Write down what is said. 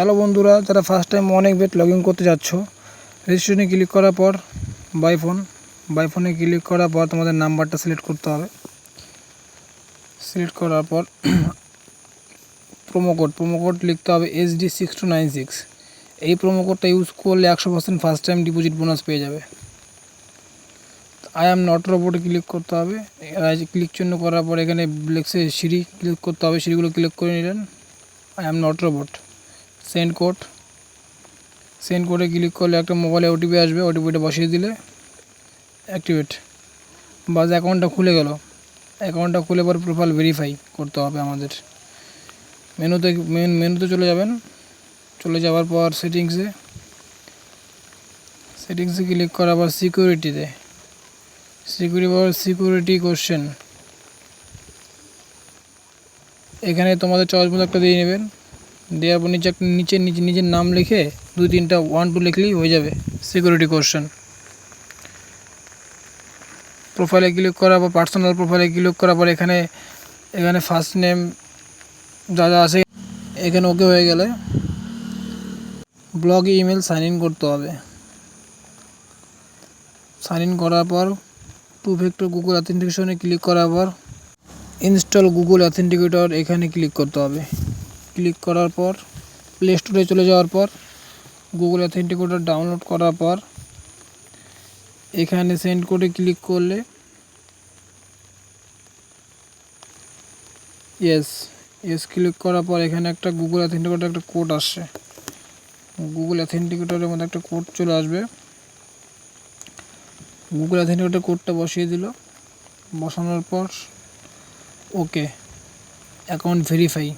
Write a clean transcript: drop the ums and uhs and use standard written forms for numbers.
Hello বন্ধুরা, যারা first time অনেকবেট log in করতে যাচ্ছ, রেজিস্ট্রেশনে ক্লিক করার পর বাই ফোনে ক্লিক করার পর তোমাদের নাম্বারটা সিলেক্ট করতে হবে। সিলেক্ট করার পর প্রোমো কোড লিখতে হবে SD6296। এই প্রোমো কোডটা ইউজ করলে 100% ফার্স্ট টাইম ডিপোজিট বোনাস পেয়ে যাবে। আই অ্যাম নট রোবটে ক্লিক করতে হবে। ক্লিক চিহ্ন করার পর এখানে লেখছে সিঁড়ি, ক্লিক করতে হবে। সিঁড়িগুলো ক্লিক করে নিলেন। I am not robot. Send কোডে ক্লিক করলে একটা মোবাইলে ওটিপি আসবে। ওটিপিটা বসিয়ে দিলে অ্যাক্টিভেট, বাস অ্যাকাউন্টটা খুলে গেল। অ্যাকাউন্টটা খুলে পর প্রোফাইল ভেরিফাই করতে হবে আমাদের। মেনুতে চলে যাবেন। চলে যাওয়ার পর সেটিংসে ক্লিক করার পর সিকিউরিটি কোশ্চেন, এখানে তোমাদের চয়েস মতো একটা দিয়ে নেবেন। দেওয়ার পর নিজের নাম লিখে 2-3টা 1 2 লিখলেই হয়ে যাবে সিকিউরিটি কোশ্চেন। প্রোফাইলে ক্লিক করার পর পার্সোনাল প্রোফাইলে ক্লিক করার পর এখানে ফার্স্ট নেম যা আছে এখানে ওকে হয়ে গেলে ব্লগ ইমেল সাইন ইন করতে হবে। সাইন ইন করার পর 2 ফ্যাক্টর গুগল অথেন্টিকেশনে ক্লিক করার পর ইনস্টল গুগল অথেন্টিকেটর এখানে ক্লিক করতে হবে। ক্লিক করার পর প্লে স্টোরে চলে যাওয়ার পর গুগল অথেন্টিকেটর ডাউনলোড করার পর এখানে সেন্ড কোডে ক্লিক করলে ইয়েস ক্লিক করার পর এখানে একটা গুগল অথেন্টিকেটর একটা কোড আসছে। গুগল অথেন্টিকেটরের মধ্যে একটা কোড চলে আসবে। গুগল অথেন্টিকেটর কোডটা বসিয়ে দিল। বসানোর পর ওকে, অ্যাকাউন্ট ভেরিফাই।